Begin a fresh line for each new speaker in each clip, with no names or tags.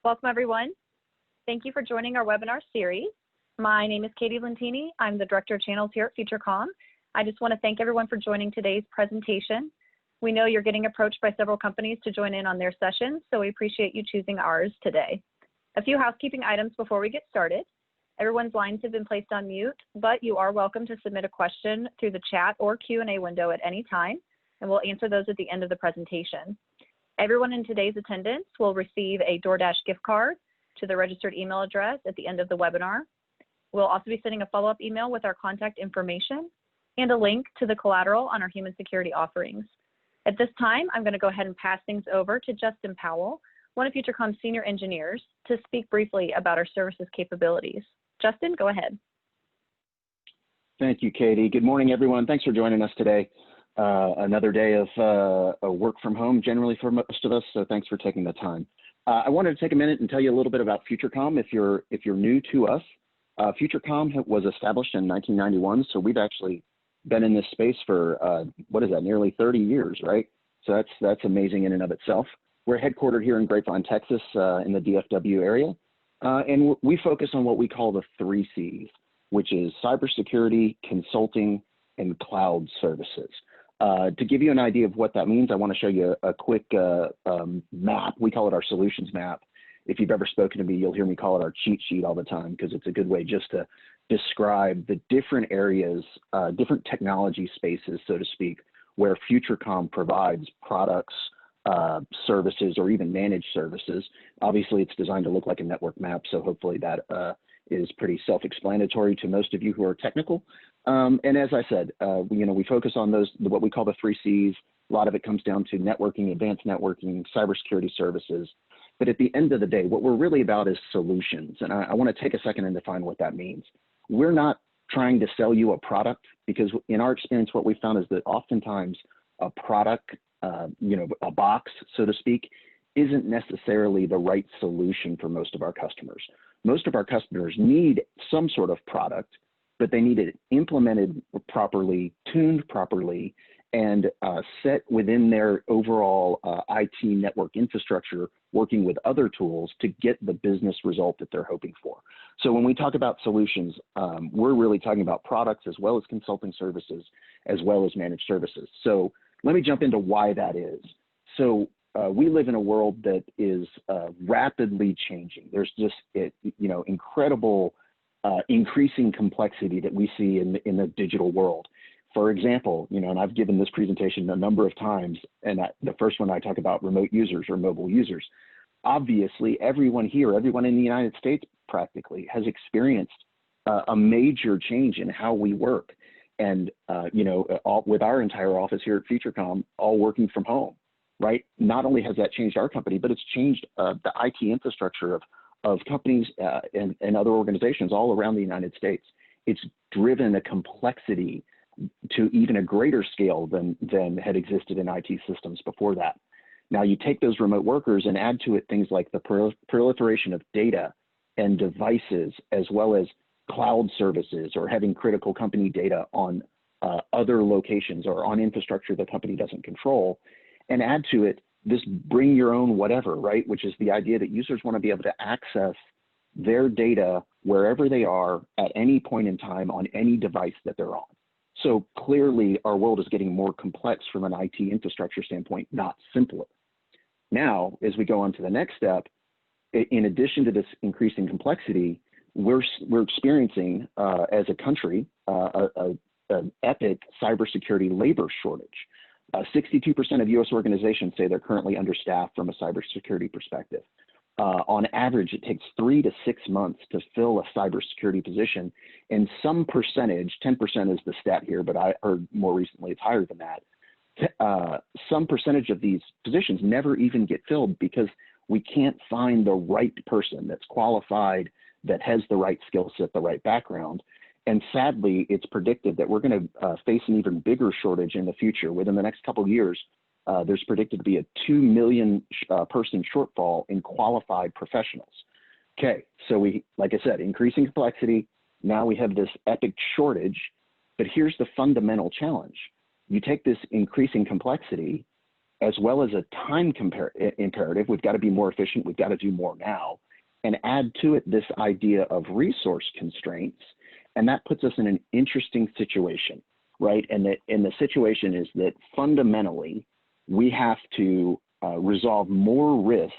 Welcome, everyone. Thank you for joining our webinar series. My name is Katie Lentini. I'm the Director of Channels here at FutureCom. I just want to thank everyone for joining today's presentation. We know you're getting approached by several companies to join in on their sessions, so we appreciate you choosing ours today. A few housekeeping items before we get started. Everyone's lines have been placed on mute, but you are welcome to submit a question through the chat or Q&A window at any time, and we'll answer those at the end of the presentation. Everyone in today's attendance will receive a DoorDash gift card to the registered email address at the end of the webinar. We'll also be sending a follow-up email with our contact information and a link to the collateral on our human security offerings. At this time, I'm going to go ahead and pass things over to Justin Powell, one of FutureCom's senior engineers, to speak briefly about our services capabilities. Justin, go ahead.
Thank you, Katie. Good morning, everyone. Thanks for joining us today. Another day of work from home generally for most of us, so thanks for taking the time. I wanted to take a minute and tell you a little bit about FutureCom if you're new to us. FutureCom was established in 1991, so we've actually been in this space for, nearly 30 years, right? So that's amazing in and of itself. We're headquartered here in Grapevine, Texas, in the DFW area, and we focus on what we call the 3 C's, which is cybersecurity, consulting, and cloud services. To give you an idea of what that means, I want to show you a quick map. We call it our solutions map. If you've ever spoken to me, you'll hear me call it our cheat sheet all the time because it's a good way just to describe the different areas, different technology spaces, so to speak, where FutureCom provides products, services, or even managed services. Obviously, it's designed to look like a network map, so hopefully that is pretty self-explanatory to most of you who are technical. And as I said, we focus on what we call the 3 C's. A lot of it comes down to networking, advanced networking, cybersecurity services. But at the end of the day, what we're really about is solutions. And I want to take a second and define what that means. We're not trying to sell you a product because in our experience, what we found is that oftentimes a product, a box, so to speak, isn't necessarily the right solution for most of our customers. Most of our customers need some sort of product, but they need it implemented properly, tuned properly, and set within their overall IT network infrastructure, working with other tools to get the business result that they're hoping for. So when we talk about solutions, we're really talking about products as well as consulting services, as well as managed services. So let me jump into why that is. So we live in a world that is rapidly changing. There's just incredible increasing complexity that we see in the digital world. For example, and I've given this presentation a number of times, and the first one I talk about remote users or mobile users. Obviously, everyone here, everyone in the United States practically has experienced a major change in how we work. And, with our entire office here at FutureCom, all working from home, right? Not only has that changed our company, but it's changed the IT infrastructure of companies and other organizations all around the United States. It's driven a complexity to even a greater scale than had existed in IT systems before that. Now you take those remote workers and add to it things like the proliferation of data and devices, as well as cloud services or having critical company data on other locations or on infrastructure the company doesn't control, and add to it this bring your own whatever, right? Which is the idea that users want to be able to access their data wherever they are at any point in time on any device that they're on. So clearly our world is getting more complex from an IT infrastructure standpoint, not simpler. Now, as we go on to the next step, in addition to this increasing complexity, we're experiencing as a country an epic cybersecurity labor shortage. 62% of US organizations say they're currently understaffed from a cybersecurity perspective. On average, it takes 3 to 6 months to fill a cybersecurity position, and some percentage, 10% is the stat here, but I heard more recently it's higher than that. Some percentage of these positions never even get filled because we can't find the right person that's qualified, that has the right skill set, the right background. And sadly, it's predicted that we're going to face an even bigger shortage in the future. Within the next couple of years, there's predicted to be a 2 million person shortfall in qualified professionals. Okay, so we, like I said, increasing complexity. Now we have this epic shortage, but here's the fundamental challenge. You take this increasing complexity as well as a time imperative. We've got to be more efficient. We've got to do more now, and add to it this idea of resource constraints. And that puts us in an interesting situation, right? And the situation is that fundamentally, we have to resolve more risk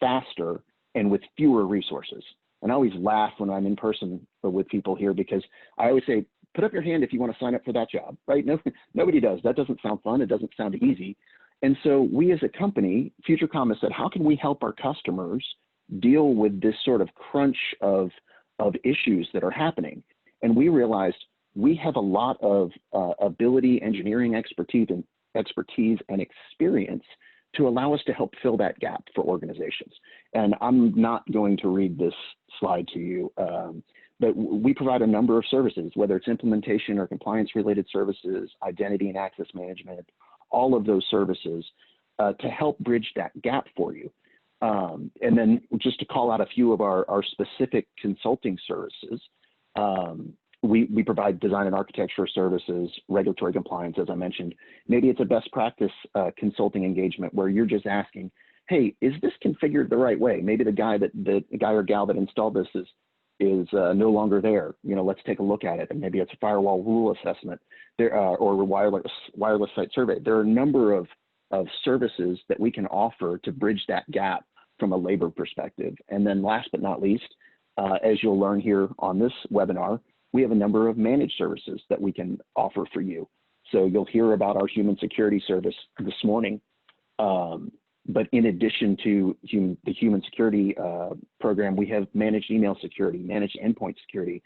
faster and with fewer resources. And I always laugh when I'm in person with people here, because I always say, put up your hand if you want to sign up for that job, right? No, nobody does. That doesn't sound fun. It doesn't sound easy. And so we as a company, FutureCom, has said, how can we help our customers deal with this sort of crunch of issues that are happening? And we realized we have a lot of ability, engineering expertise and experience to allow us to help fill that gap for organizations. And I'm not going to read this slide to you, but we provide a number of services, whether it's implementation or compliance related services, identity and access management, all of those services to help bridge that gap for you. And then just to call out a few of our specific consulting services, we provide design and architecture services, regulatory compliance, as I mentioned. Maybe it's a best practice consulting engagement where you're just asking, hey, is this configured the right way? Maybe the guy or gal that installed this is no longer there. You know, let's take a look at it. And maybe it's a firewall rule assessment there, or a wireless site survey. There are a number of services that we can offer to bridge that gap from a labor perspective. And then last but not least, as you'll learn here on this webinar, we have a number of managed services that we can offer for you. So you'll hear about our human security service this morning. But in addition to the human security program, we have managed email security, managed endpoint security,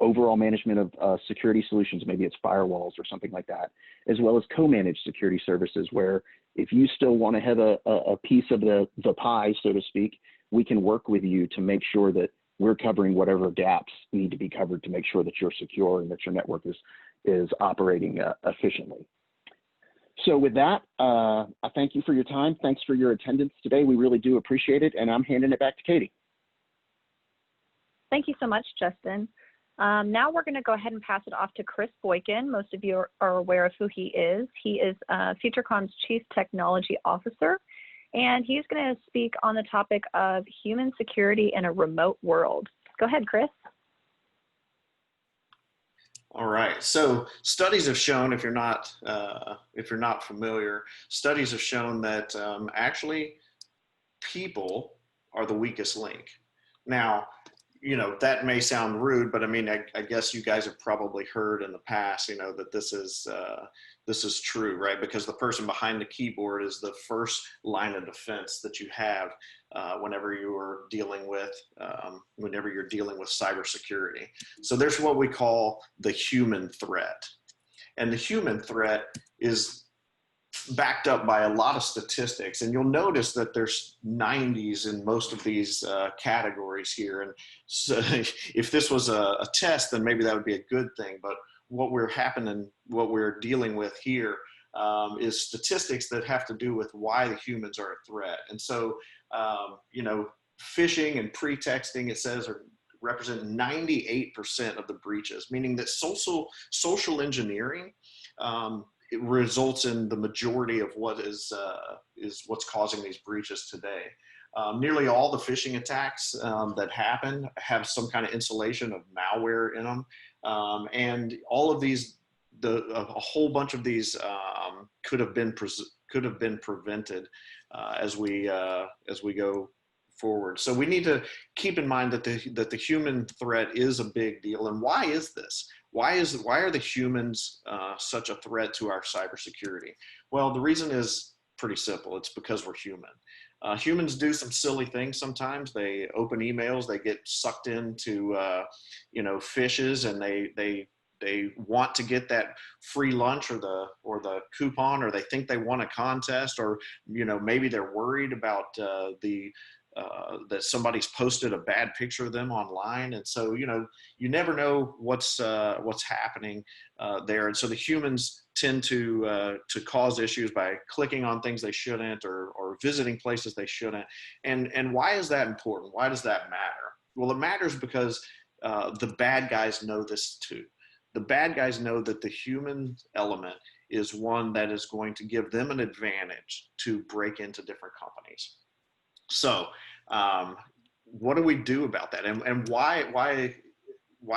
overall management of security solutions, maybe it's firewalls or something like that, as well as co-managed security services, where if you still want to have a piece of the pie, so to speak, we can work with you to make sure that we're covering whatever gaps need to be covered to make sure that you're secure and that your network is operating efficiently. So with that, I thank you for your time. Thanks for your attendance today. We really do appreciate it. And I'm handing it back to Katie.
Thank you so much, Justin. Now we're going to go ahead and pass it off to Chris Boykin. Most of you are aware of who he is. He is FutureCom's Chief Technology Officer, and he's going to speak on the topic of human security in a remote world. Go ahead, Chris.
All right. So studies have shown, if you're not familiar, studies have shown that actually people are the weakest link. Now, you know, that may sound rude, but I mean, I guess you guys have probably heard in the past, you know, that this is true, right? Because the person behind the keyboard is the first line of defense that you have whenever you're dealing with cybersecurity. So there's what we call the human threat, and the human threat is backed up by a lot of statistics, and you'll notice that there's 90s in most of these categories here. And so if this was a test, then maybe that would be a good thing. But what we're dealing with here is statistics that have to do with why the humans are a threat. And so, you know, phishing and pretexting, it says, represent 98% of the breaches, meaning that social engineering it results in the majority of what is what's causing these breaches today. Nearly all the phishing attacks that happen have some kind of installation of malware in them, and all of these, a whole bunch of these could have been prevented as we go forward. So we need to keep in mind that the human threat is a big deal. And why is this? Why are the humans such a threat to our cybersecurity? Well, the reason is pretty simple. It's because we're human. Humans do some silly things sometimes. They open emails, they get sucked into you know, fishes, and they want to get that free lunch or the coupon, or they think they won a contest, or you know, maybe they're worried about that somebody's posted a bad picture of them online. And so, you know, you never know what's happening there. And so the humans tend to cause issues by clicking on things they shouldn't, or visiting places they shouldn't. And why is that important? Why does that matter? Well, it matters because the bad guys know this too. the bad guys know that the human element is one that is going to give them an advantage to break into different companies. So what do we do about that? And why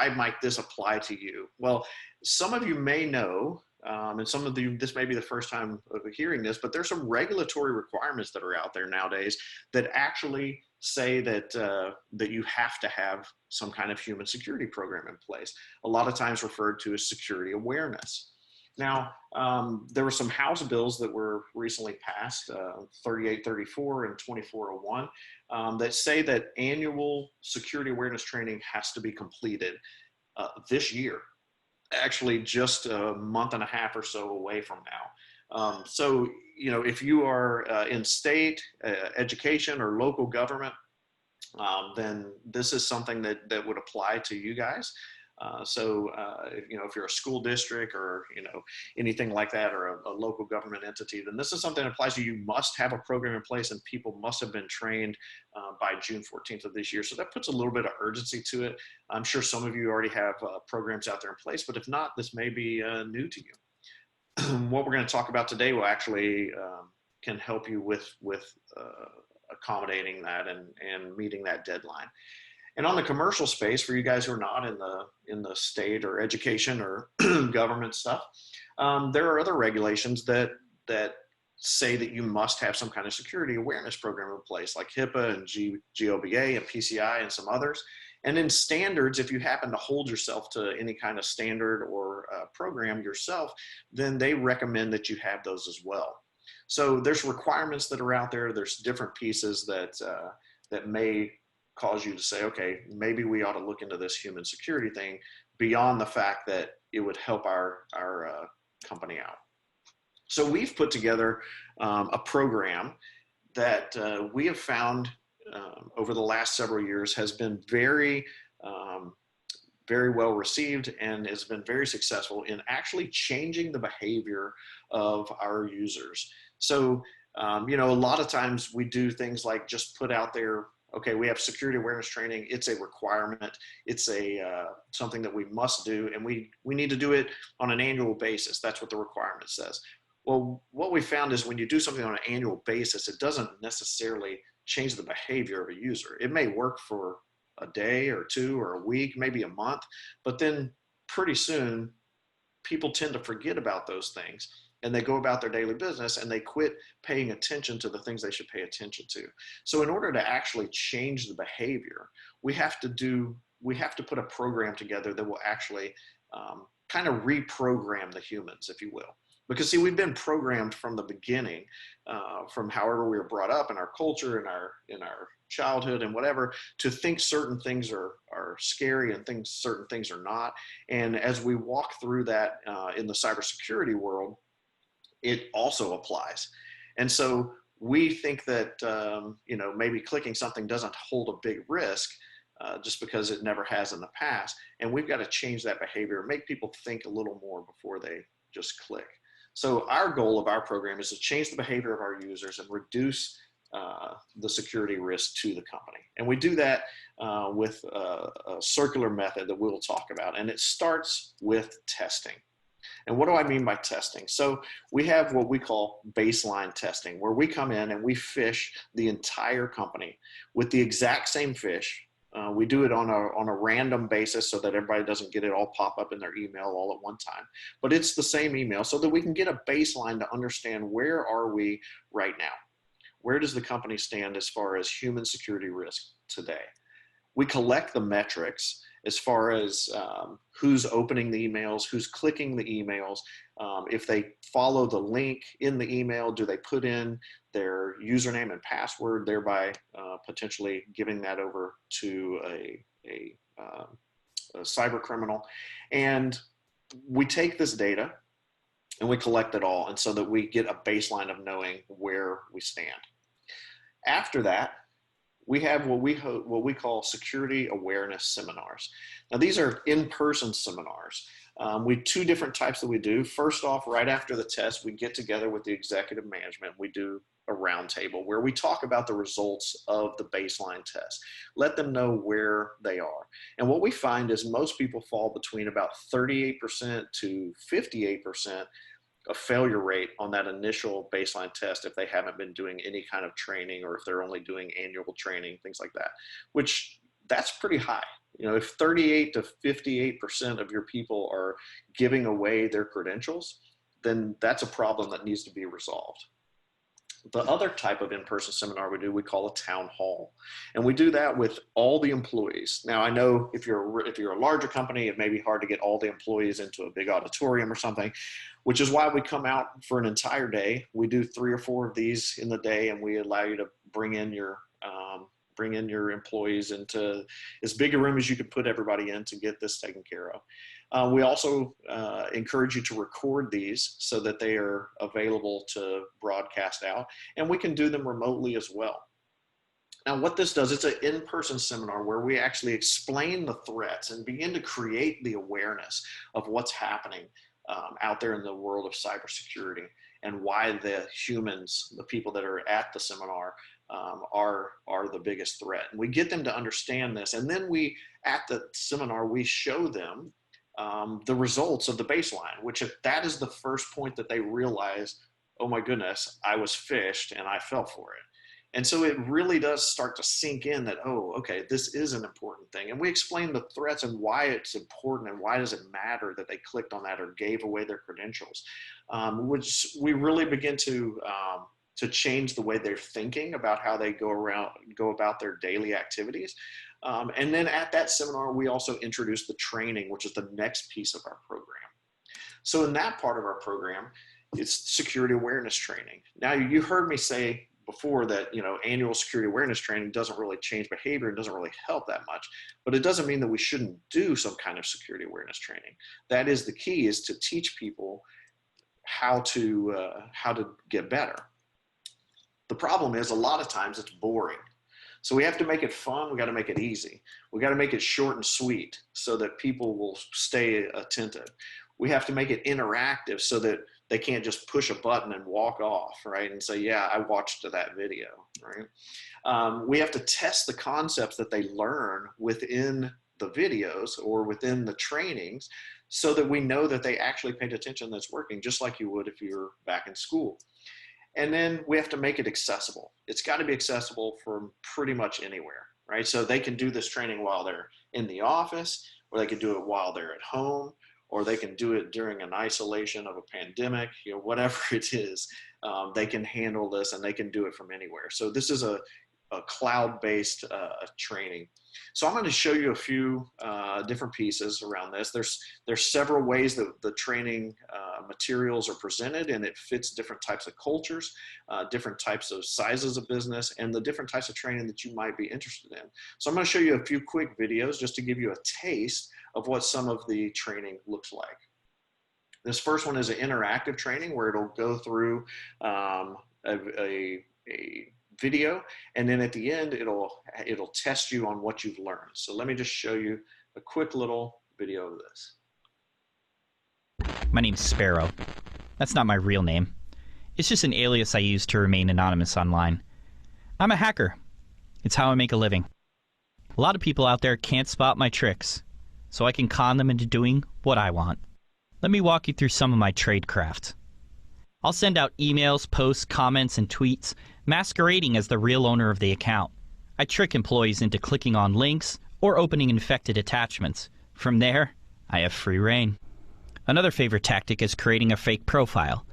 might this apply to you? Well, some of you may know, and some of you, this may be the first time of hearing this, but there's some regulatory requirements that are out there nowadays that actually say that that you have to have some kind of human security program in place, a lot of times referred to as security awareness. Now, there were some House bills that were recently passed, 3834 and 2401, that say that annual security awareness training has to be completed this year, actually just a month and a half or so away from now. So, you know, if you are in state education or local government, then this is something that would apply to you guys. You know, if you're a school district or, you know, anything like that, or a local government entity, then this is something that applies to you. You must have a program in place, and people must have been trained by June 14th of this year. So that puts a little bit of urgency to it. I'm sure some of you already have programs out there in place, but if not, this may be new to you. What we're going to talk about today will actually can help you with accommodating that and meeting that deadline. And on the commercial space, for you guys who are not in the state or education or government stuff, there are other regulations that say that you must have some kind of security awareness program in place, like HIPAA and GOBA and PCI and some others. And in standards, if you happen to hold yourself to any kind of standard or program yourself, then they recommend that you have those as well. So there's requirements that are out there. There's different pieces that may cause you to say, okay, maybe we ought to look into this human security thing beyond the fact that it would help our company out. So we've put together a program that we have found over the last several years has been very well received and has been very successful in actually changing the behavior of our users. So, you know, a lot of times we do things like just put out there, okay, we have security awareness training. It's a requirement. It's something that we must do, and we need to do it on an annual basis. That's what the requirement says. Well, what we found is when you do something on an annual basis, it doesn't necessarily change the behavior of a user. It may work for a day or two or a week, maybe a month, but then pretty soon people tend to forget about those things, and they go about their daily business and they quit paying attention to the things they should pay attention to. So in order to actually change the behavior, we have to put a program together that will actually kind of reprogram the humans, if you will. Because see, we've been programmed from the beginning, from however we were brought up in our culture, in our childhood and whatever, to think certain things are scary and certain things are not. And as we walk through that in the cybersecurity world, it also applies. And so we think that, you know, maybe clicking something doesn't hold a big risk just because it never has in the past. And we've got to change that behavior, make people think a little more before they just click. So our goal of our program is to change the behavior of our users and reduce the security risk to the company. And we do that with a circular method that we'll talk about. And it starts with testing. And what do I mean by testing? So we have what we call baseline testing, where we come in and we fish the entire company with the exact same fish. We do it on a random basis so that everybody doesn't get it all pop up in their email all at one time. But it's the same email so that we can get a baseline to understand where are we right now. Where does the company stand as far as human security risk today? We collect the metrics as far as who's opening the emails, who's clicking the emails. If they follow the link in the email, do they put in their username and password, thereby potentially giving that over to a cyber criminal? And we take this data and we collect it all, and so that we get a baseline of knowing where we stand. After that, we have what we call security awareness seminars. Now, these are in-person seminars. We two different types that we do. First off, right after the test, we get together with the executive management. We do a roundtable where we talk about the results of the baseline test, let them know where they are. And what we find is most people fall between about 38% to 58% of failure rate on that initial baseline test if they haven't been doing any kind of training, or if they're only doing annual training, things like that, which that's pretty high. You know, if 38 to 58% of your people are giving away their credentials, then that's a problem that needs to be resolved. The other type of in-person seminar we call a town hall. And we do that with all the employees. Now, I know if you're a larger company, it may be hard to get all the employees into a big auditorium or something, which is why we come out for an entire day. We do 3 or 4 of these in the day, and we allow you to bring in your employees into as big a room as you could put everybody in to get this taken care of. We also encourage you to record these so that they are available to broadcast out, and we can do them remotely as well. Now, what this does, it's an in-person seminar where we actually explain the threats and begin to create the awareness of what's happening out there in the world of cybersecurity, and why the humans, the people that are at the seminar, are the biggest threat. And we get them to understand this, and then at the seminar we show them the results of the baseline, which that is the first point that they realize, oh my goodness, I was phished and I fell for it. And so it really does start to sink in that, oh, okay, this is an important thing. And we explain the threats and why it's important and why does it matter that they clicked on that or gave away their credentials, which we really begin to change the way they're thinking about how they go about their daily activities. And then at that seminar, we also introduce the training, which is the next piece of our program. So in that part of our program, it's security awareness training. Now, you heard me say before that, you know, annual security awareness training doesn't really change behavior and doesn't really help that much, but it doesn't mean that we shouldn't do some kind of security awareness training. That is the key, is to teach people how to get better. The problem is a lot of times it's boring. So we have to make it fun. We got to make it easy. We got to make it short and sweet so that people will stay attentive. We have to make it interactive so that they can't just push a button and walk off, right? And say, yeah, I watched that video, right? We have to test the concepts that they learn within the videos or within the trainings so that we know that they actually paid attention, that's working, just like you would if you were back in school. And then we have to make it accessible. It's got to be accessible from pretty much anywhere, right? So they can do this training while they're in the office, or they can do it while they're at home, or they can do it during an isolation of a pandemic, you know, whatever it is, they can handle this and they can do it from anywhere. So this is a cloud-based training. So I'm going to show you a few different pieces around this. There's several ways that the training materials are presented, and it fits different types of cultures, different types of sizes of business, and the different types of training that you might be interested in. So I'm going to show you a few quick videos just to give you a taste of what some of the training looks like. This first one is an interactive training where it'll go through a video, and then at the end it'll test you on what you've learned. So let me just show you a quick little video of this.
My name's Sparrow. That's not my real name. It's just an alias I use to remain anonymous online. I'm a hacker. It's how I make a living. A lot of people out there can't spot my tricks, so I can con them into doing what I want. Let me walk you through some of my tradecraft. I'll send out emails, posts, comments, and tweets masquerading as the real owner of the account. I trick employees into clicking on links or opening infected attachments. From there, I have free reign. Another favorite tactic is creating a fake profile.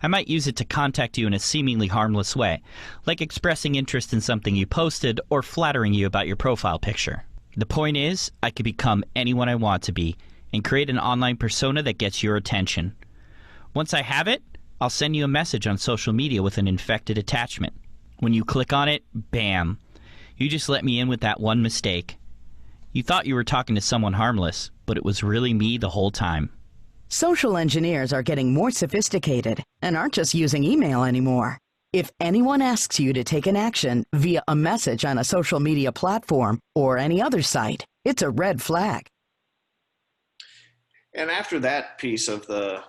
I might use it to contact you in a seemingly harmless way, like expressing interest in something you posted or flattering you about your profile picture. The point is, I can become anyone I want to be and create an online persona that gets your attention. Once I have it, I'll send you a message on social media with an infected attachment. When you click on it, bam. You just let me in with that one mistake. You thought you were talking to someone harmless, but it was really me the whole time.
Social engineers are getting more sophisticated and aren't just using email anymore. If anyone asks you to take an action via a message on a social media platform or any other site, it's a red flag.
And after that piece of the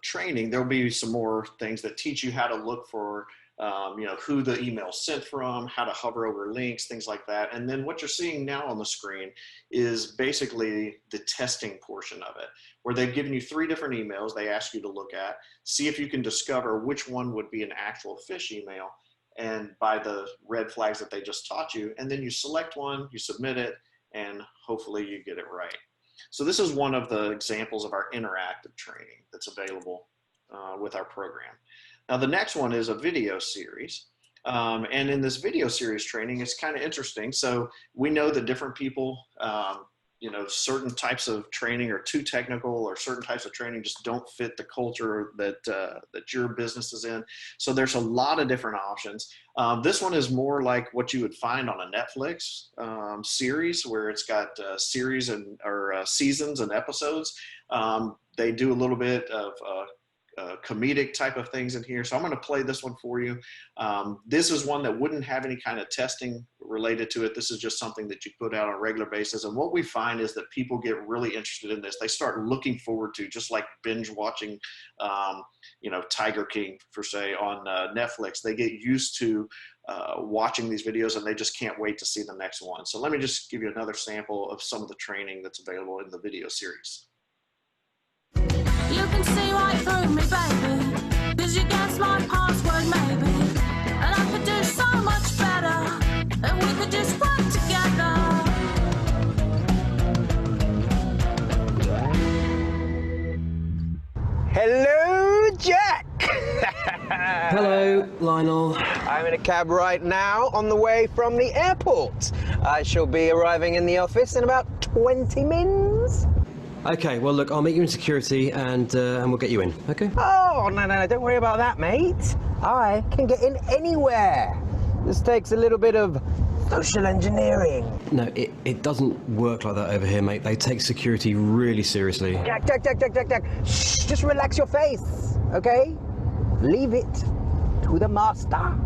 training, there'll be some more things that teach you how to look for who the email sent from, how to hover over links, things like that. And then what you're seeing now on the screen is basically the testing portion of it, where they've given you 3 different emails they ask you to look at, see if you can discover which one would be an actual phish email, and by the red flags that they just taught you, and then you select one, you submit it, and hopefully you get it right. So this is one of the examples of our interactive training that's available with our program. Now, the next one is a video series. And in this video series training, it's kind of interesting. So we know that different people, certain types of training are too technical, or certain types of training just don't fit the culture that your business is in. So there's a lot of different options. This one is more like what you would find on a Netflix series, where it's got series or seasons and episodes. They do a little bit of comedic type of things in here. So I'm going to play this one for you. This is one that wouldn't have any kind of testing related to it. This is just something that you put out on a regular basis. And what we find is that people get really interested in this. They start looking forward to, just like binge watching, Tiger King, for say, on Netflix. They get used to watching these videos, and they just can't wait to see the next one. So let me just give you another sample of some of the training that's available in the video series.
You can see right through me, baby, 'cause you guessed my password, maybe. And I could do so much better, and we could just work together.
Hello, Jack!
Hello, Lionel.
I'm in a cab right now on the way from the airport. I shall be arriving in the office in about 20 minutes.
Okay, well, look, I'll meet you in security and we'll get you in, okay?
Oh, no, don't worry about that, mate. I can get in anywhere. This takes a little bit of social engineering.
No, it doesn't work like that over here, mate. They take security really seriously.
Jack. Shh, just relax your face, okay? Leave it to the master.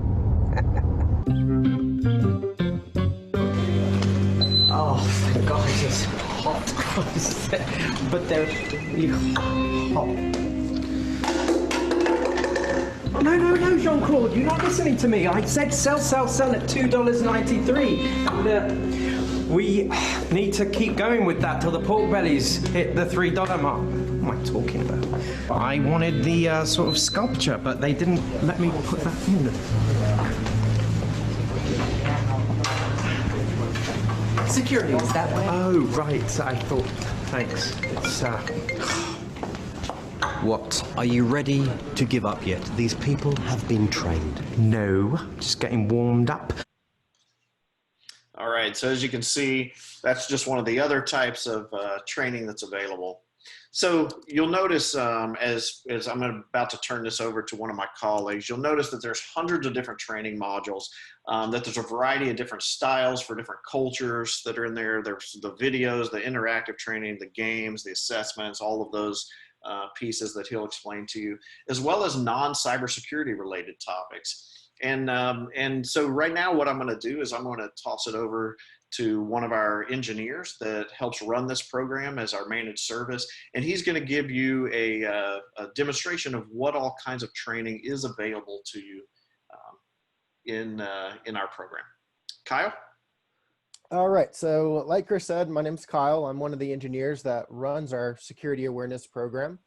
Oh, thank God, it's hot. But they're really hot. No, Jean-Claude, you're not listening to me. I said sell at $2.93. And we need to keep going with that till the pork bellies hit the $3 mark. What am I talking about? I wanted the sort of sculpture, but they didn't let me put that in. Security is that way. Oh, right. I thought. Thanks. It's What? Are you ready to give up yet? These people have been trained. No, just getting warmed up.
All right, so as you can see, that's just one of the other types of training that's available. So you'll notice as I'm about to turn this over to one of my colleagues, you'll notice that there's hundreds of different training modules, that there's a variety of different styles for different cultures that are in there. There's the videos, the interactive training, the games, the assessments, all of those pieces that he'll explain to you, as well as non-cybersecurity related topics. And so right now what I'm going to do is I'm going to toss it over to one of our engineers that helps run this program as our managed service. And he's going to give you a demonstration of what all kinds of training is available to you in our program. Kyle?
All right, so like Chris said, my name's Kyle. I'm one of the engineers that runs our security awareness program.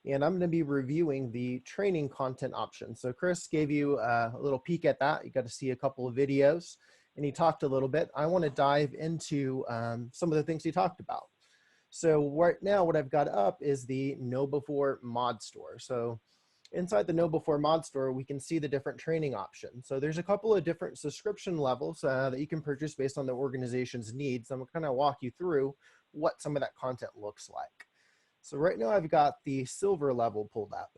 And I'm going to be reviewing the training content options. So Chris gave you a little peek at that. You got to see a couple of videos and he talked a little bit. I want to dive into some of the things he talked about. So right now what I've got up is the KnowBe4 mod store. So inside the KnowBe4 mod store, we can see the different training options. So there's a couple of different subscription levels that you can purchase based on the organization's needs. I'm going to kind of walk you through what some of that content looks like. So right now I've got the silver level pulled up.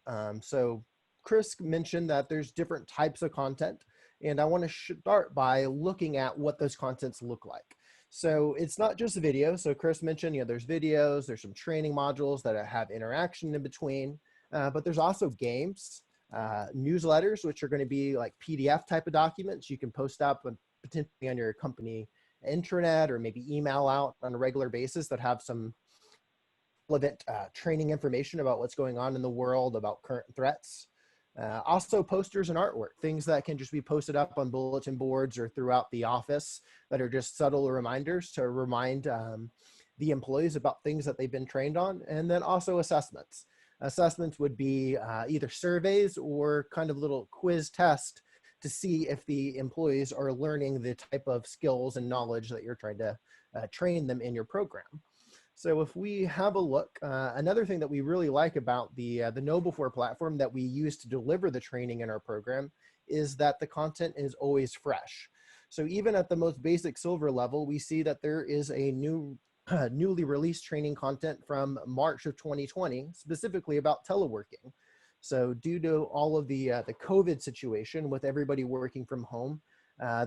So Chris mentioned that there's different types of content, and I want to start by looking at what those contents look like. So it's not just video. So Chris mentioned, there's videos, there's some training modules that have interaction in between, but there's also games, newsletters, which are going to be like PDF type of documents you can post up and potentially on your company intranet or maybe email out on a regular basis that have some relevant training information about what's going on in the world, about current threats. Also posters and artwork, things that can just be posted up on bulletin boards or throughout the office that are just subtle reminders to remind the employees about things that they've been trained on. And then also assessments. Assessments would be either surveys or kind of little quiz test to see if the employees are learning the type of skills and knowledge that you're trying to train them in your program. So if we have a look, another thing that we really like about the KnowBe4 platform that we use to deliver the training in our program is that the content is always fresh. So even at the most basic silver level, we see that there is a newly released training content from March of 2020, specifically about teleworking. So due to all of the COVID situation with everybody working from home,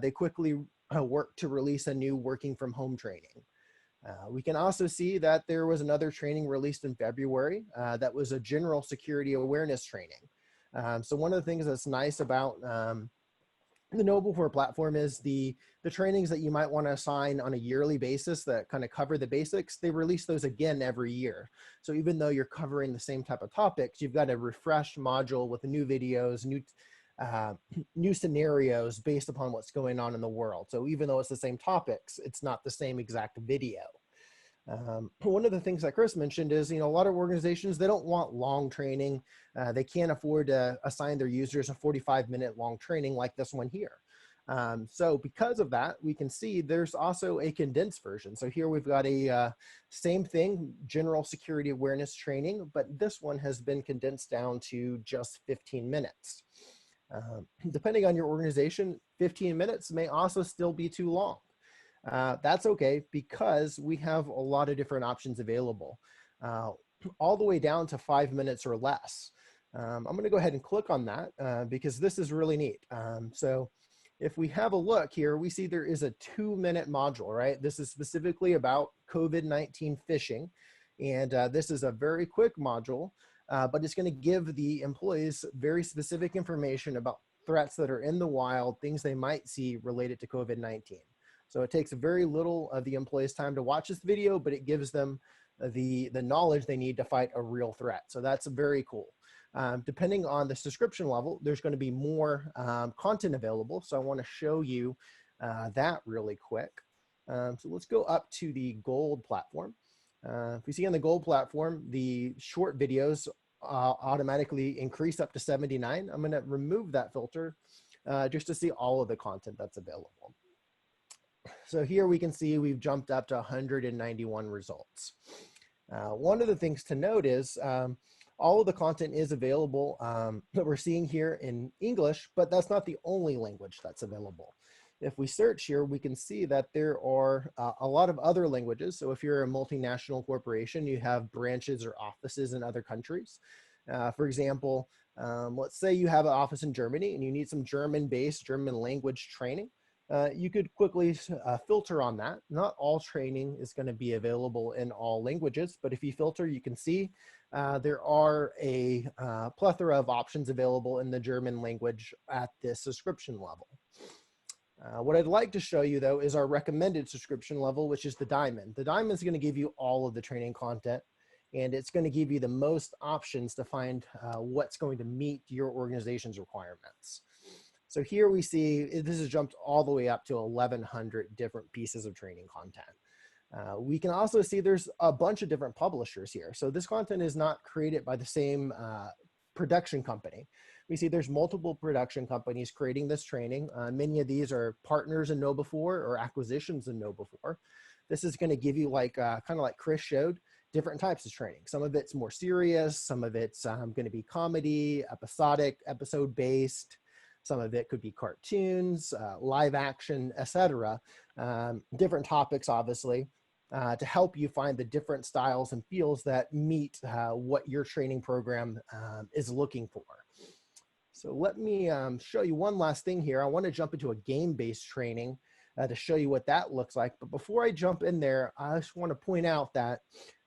they quickly worked to release a new working from home training. We can also see that there was another training released in February that was a general security awareness training. So one of the things that's nice about the KnowBe4 platform is the trainings that you might want to assign on a yearly basis that kind of cover the basics, they release those again every year. So even though you're covering the same type of topics, you've got a refreshed module with new videos, new scenarios based upon what's going on in the world. So even though it's the same topics, it's not the same exact video. One of the things that Chris mentioned is, a lot of organizations, they don't want long training. They can't afford to assign their users a 45-minute long training like this one here. So because of that, we can see there's also a condensed version. So here we've got a same thing, general security awareness training, but this one has been condensed down to just 15 minutes. Depending on your organization, 15 minutes may also still be too long. That's okay because we have a lot of different options available, all the way down to 5 minutes or less. I'm going to go ahead and click on that because this is really neat. So if we have a look here, we see there is a 2-minute module, right? This is specifically about COVID-19 phishing. And this is a very quick module, but it's going to give the employees very specific information about threats that are in the wild, things they might see related to COVID-19. So it takes very little of the employees' time to watch this video, but it gives them the knowledge they need to fight a real threat. So that's very cool. Depending on the subscription level, there's going to be more content available. So I want to show you that really quick. So let's go up to the Gold platform. If we see on the Gold platform, the short videos automatically increase up to 79. I'm going to remove that filter just to see all of the content that's available. So here we can see we've jumped up to 191 results. One of the things to note is all of the content is available that we're seeing here in English, but that's not the only language that's available. If we search here, we can see that there are a lot of other languages. So if you're a multinational corporation, you have branches or offices in other countries. For example, let's say you have an office in Germany and you need some German-based German language training. You could quickly filter on that. Not all training is going to be available in all languages, but if you filter, you can see there are a plethora of options available in the German language at this subscription level. What I'd like to show you, though, is our recommended subscription level, which is the Diamond. The Diamond is going to give you all of the training content, and it's going to give you the most options to find what's going to meet your organization's requirements. So here we see this has jumped all the way up to 1,100 different pieces of training content. We can also see there's a bunch of different publishers here. So this content is not created by the same production company. We see there's multiple production companies creating this training. Many of these are partners in KnowBe4 or acquisitions in KnowBe4. This is going to give you like kind of like Chris showed, different types of training. Some of it's more serious. Some of it's going to be comedy, episodic, episode-based. Some of it could be cartoons, live action, etc. Different topics, obviously, to help you find the different styles and feels that meet what your training program is looking for. So let me show you one last thing here. I want to jump into a game-based training to show you what that looks like. But before I jump in there, I just want to point out that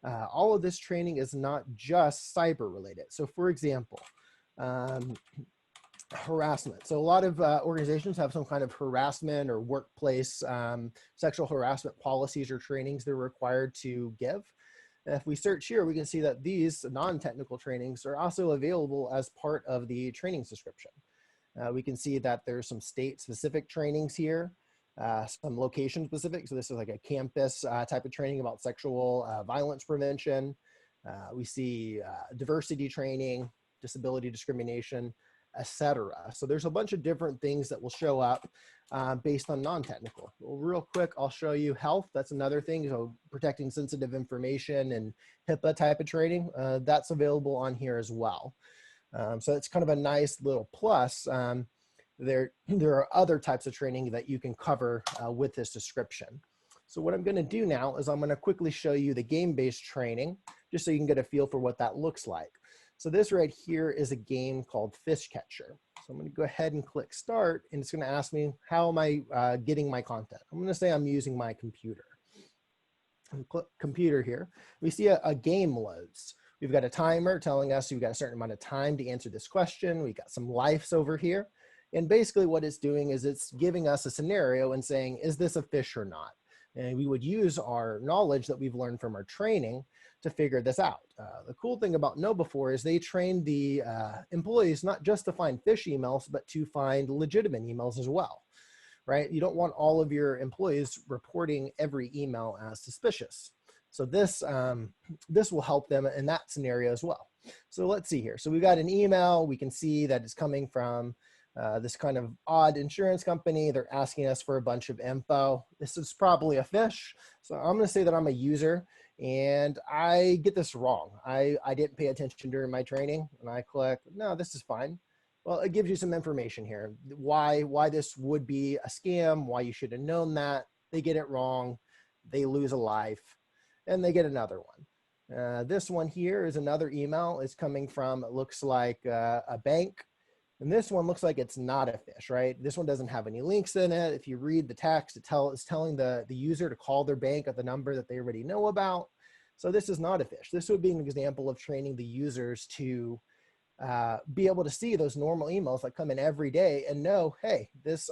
all of this training is not just cyber related. So for example, harassment. So a lot of organizations have some kind of harassment or workplace sexual harassment policies or trainings they're required to give. And if we search here, we can see that these non-technical trainings are also available as part of the training subscription. We can see that there's some state-specific trainings here, some location-specific. So this is like a campus type of training about sexual violence prevention. We see diversity training, disability discrimination, etc. So there's a bunch of different things that will show up based on non-technical. Well, real quick, I'll show you health. That's another thing. So protecting sensitive information and HIPAA type of training, that's available on here as well. So it's kind of a nice little plus. There are other types of training that you can cover with this description. So what I'm going to do now is I'm going to quickly show you the game-based training, just so you can get a feel for what that looks like. So this right here is a game called Fish Catcher. So I'm going to go ahead and click start, and it's going to ask me, how am I getting my content? I'm going to say I'm using my computer. And click computer here. We see a game loads. We've got a timer telling us we've got a certain amount of time to answer this question. We've got some lives over here. And basically what it's doing is it's giving us a scenario and saying, is this a fish or not? And we would use our knowledge that we've learned from our training to figure this out. The cool thing about KnowBe4 is they train the employees not just to find fish emails, but to find legitimate emails as well, right? You don't want all of your employees reporting every email as suspicious. So this, this will help them in that scenario as well. So let's see here. So we've got an email. We can see that it's coming from this kind of odd insurance company. They're asking us for a bunch of info. This is probably a fish. So I'm going to say that I'm a user and I get this wrong. I didn't pay attention during my training and I click, no, this is fine. Well, it gives you some information here. Why this would be a scam, why you should have known that. They get it wrong. They lose a life and they get another one. This one here is another email. It's coming from, it looks like a bank. And this one looks like it's not a fish, right? This one doesn't have any links in it. If you read the text, it's telling the user to call their bank at the number that they already know about. So this is not a fish. This would be an example of training the users to be able to see those normal emails that come in every day and know, hey,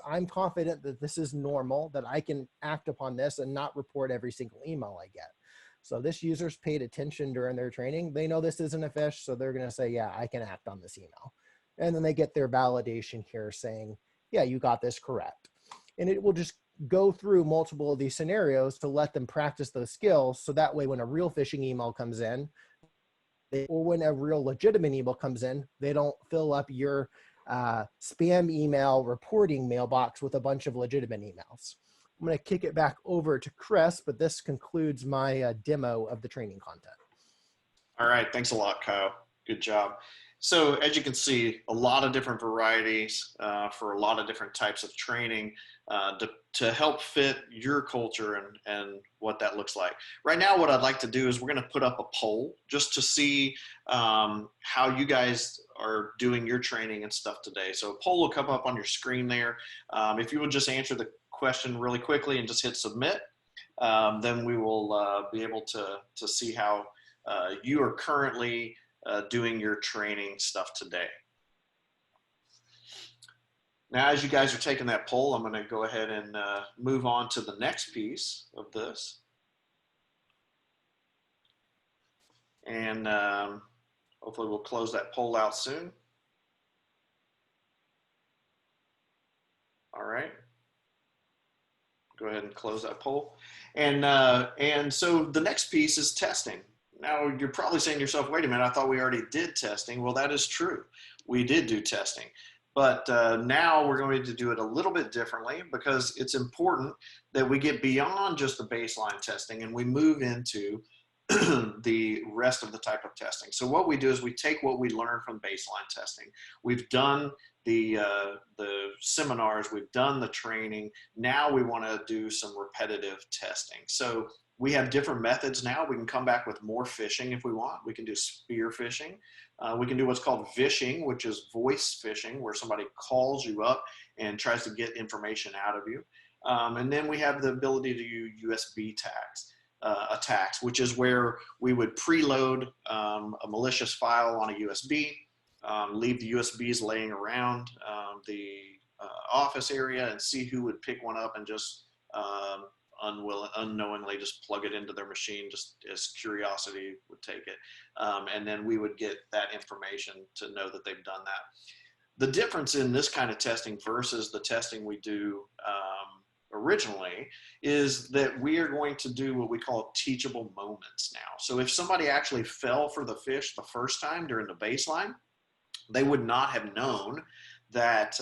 I'm confident that this is normal, that I can act upon this and not report every single email I get. So this user's paid attention during their training. They know this isn't a fish, so they're gonna say, yeah, I can act on this email. And then they get their validation here saying, yeah, you got this correct. And it will just go through multiple of these scenarios to let them practice those skills. So that way, when a real phishing email comes in, or when a real legitimate email comes in, they don't fill up your spam email reporting mailbox with a bunch of legitimate emails. I'm going to kick it back over to Chris, but this concludes my demo of the training content.
All right, thanks a lot, Kyle. Good job. So as you can see, a lot of different varieties for a lot of different types of training to help fit your culture and what that looks like. Right now, what I'd like to do is we're going to put up a poll just to see how you guys are doing your training and stuff today. So a poll will come up on your screen there. If you would just answer the question really quickly and just hit submit, then we will be able to see how you are currently doing your training stuff today. Now, as you guys are taking that poll, I'm going to go ahead and move on to the next piece of this. And hopefully we'll close that poll out soon. All right. Go ahead and close that poll. And so the next piece is testing. Now, you're probably saying to yourself, wait a minute, I thought we already did testing. Well, that is true. We did do testing. But now we're going to do it a little bit differently because it's important that we get beyond just the baseline testing and we move into the rest of the type of testing. So what we do is we take what we learned from baseline testing. We've done the seminars, we've done the training. Now we want to do some repetitive testing. So we have different methods now. We can come back with more phishing if we want. We can do spear phishing. We can do what's called vishing, which is voice phishing, where somebody calls you up and tries to get information out of you. And then we have the ability to use USB attacks, which is where we would preload a malicious file on a USB, leave the USBs laying around the office area and see who would pick one up and just unknowingly just plug it into their machine just as curiosity would take it. And then we would get that information to know that they've done that. The difference in this kind of testing versus the testing we do originally is that we are going to do what we call teachable moments now. So if somebody actually fell for the fish the first time during the baseline, they would not have known that,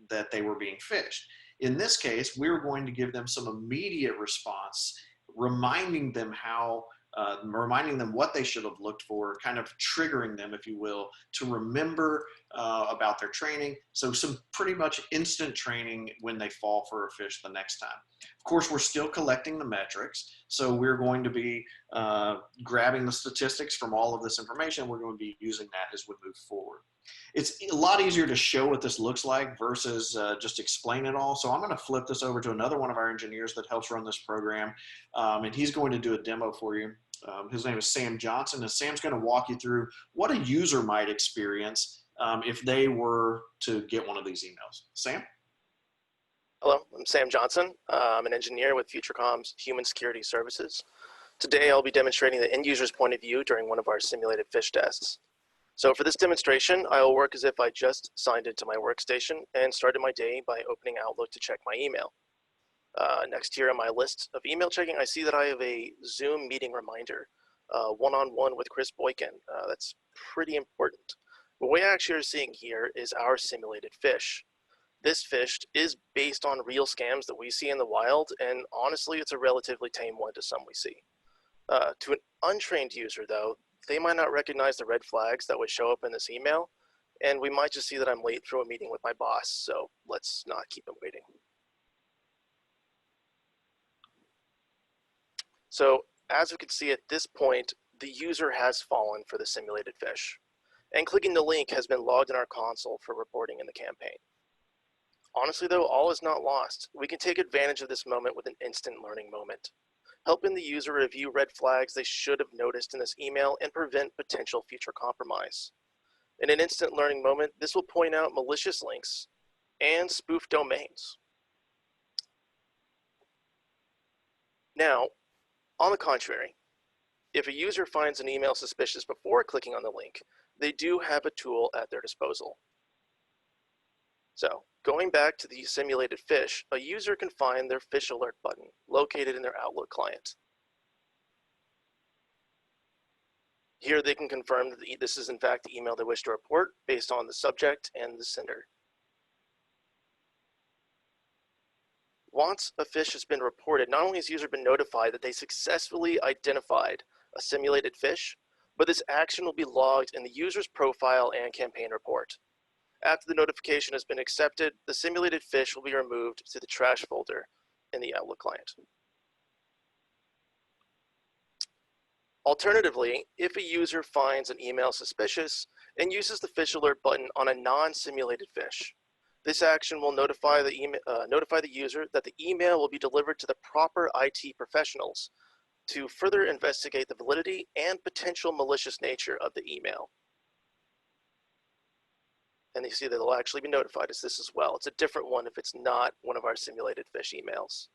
that they were being fished. In this case, we're going to give them some immediate response, reminding them what they should have looked for, kind of triggering them, if you will, to remember about their training. So some pretty much instant training when they fall for a fish the next time. Of course, we're still collecting the metrics. So we're going to be grabbing the statistics from all of this information. We're going to be using that as we move forward. It's a lot easier to show what this looks like versus just explain it all. So I'm going to flip this over to another one of our engineers that helps run this program. And he's going to do a demo for you. His name is Sam Johnson, and Sam's going to walk you through what a user might experience if they were to get one of these emails. Sam?
Hello, I'm Sam Johnson. I'm an engineer with FutureCom's Human Security Services. Today, I'll be demonstrating the end user's point of view during one of our simulated fish tests. So for this demonstration, I will work as if I just signed into my workstation and started my day by opening Outlook to check my email. Next here on my list of email checking, I see that I have a Zoom meeting reminder, one-on-one with Chris Boykin. That's pretty important. What we actually are seeing here is our simulated fish. This fish is based on real scams that we see in the wild, and honestly, it's a relatively tame one to some we see. To an untrained user, though, they might not recognize the red flags that would show up in this email, and we might just see that I'm late for a meeting with my boss, so let's not keep him waiting. So as we can see at this point, the user has fallen for the simulated fish, and clicking the link has been logged in our console for reporting in the campaign. Honestly though, all is not lost. We can take advantage of this moment with an instant learning moment, helping the user review red flags they should have noticed in this email and prevent potential future compromise. In an instant learning moment, this will point out malicious links and spoof domains. Now, on the contrary, if a user finds an email suspicious before clicking on the link, they do have a tool at their disposal. So, going back to the simulated fish, a user can find their fish alert button located in their Outlook client. Here they can confirm that this is in fact the email they wish to report based on the subject and the sender. Once a fish has been reported, not only has the user been notified that they successfully identified a simulated fish, but this action will be logged in the user's profile and campaign report. After the notification has been accepted, the simulated fish will be removed to the trash folder in the Outlook client. Alternatively, if a user finds an email suspicious and uses the fish alert button on a non-simulated fish, this action will notify the user that the email will be delivered to the proper IT professionals to further investigate the validity and potential malicious nature of the email. And you see that they'll actually be notified as this as well. It's a different one if it's not one of our simulated fish emails.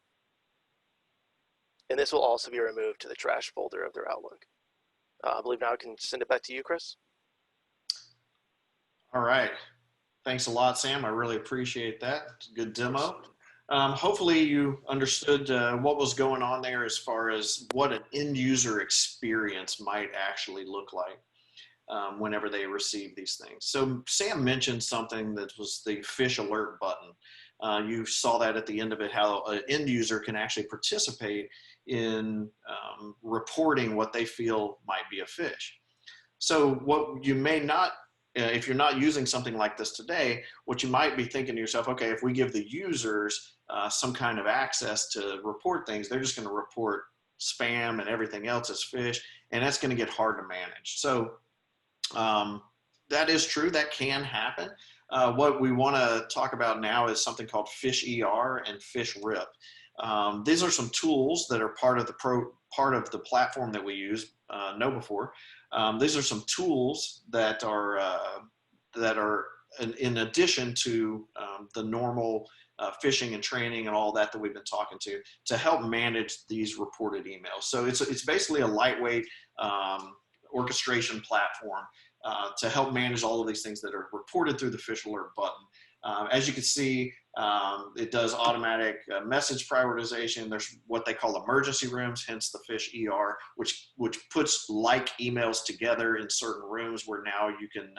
And this will also be removed to the trash folder of their Outlook. I believe now I can send it back to you, Chris.
All right. Thanks a lot, Sam. I really appreciate that. It's a good demo. Hopefully you understood what was going on there as far as what an end user experience might actually look like whenever they receive these things. So Sam mentioned something that was the fish alert button. You saw that at the end of it, how an end user can actually participate in reporting what they feel might be a fish. So what you may not, if you're not using something like this today, what you might be thinking to yourself, okay, if we give the users some kind of access to report things, they're just going to report spam and everything else as fish, and that's going to get hard to manage. So that is true, that can happen. What we want to talk about now is something called PhishER and PhishRip. These are some tools that are part of the platform that we use, KnowBe4. These are some tools that are in addition to the normal phishing and training and all that we've been talking to help manage these reported emails. So it's basically a lightweight orchestration platform to help manage all of these things that are reported through the Phish Alert button. As you can see, it does automatic message prioritization. There's what they call emergency rooms, hence the Phish ER, which puts like emails together in certain rooms where now you can,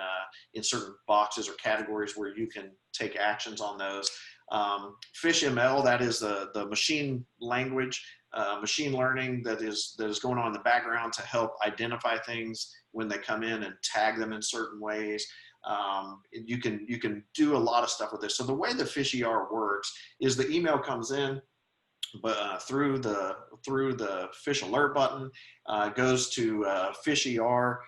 in certain boxes or categories where you can take actions on those. Phish ML, that is the machine language, machine learning that is going on in the background to help identify things when they come in and tag them in certain ways. You can do a lot of stuff with this. So the way the Phish ER works is the email comes in, but through the Phish Alert button, goes to Phish ER,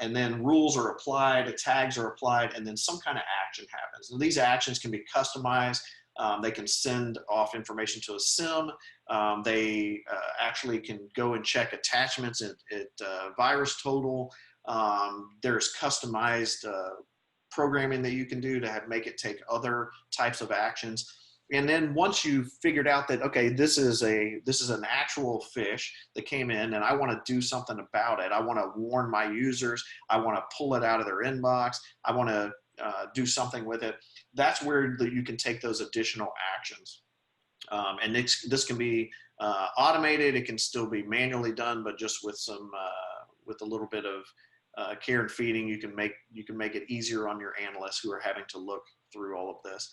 and then rules are applied, tags are applied, and then some kind of action happens. And these actions can be customized. They can send off information to a SIM. They actually can go and check attachments at Virus Total. There's customized programming that you can do to make it take other types of actions. And then once you've figured out that, okay, this is an actual phish that came in and I want to do something about it. I want to warn my users. I want to pull it out of their inbox. I want to do something with it. That's where you can take those additional actions. And this can be automated. It can still be manually done, but just with with a little bit of care and feeding, you can make it easier on your analysts who are having to look through all of this.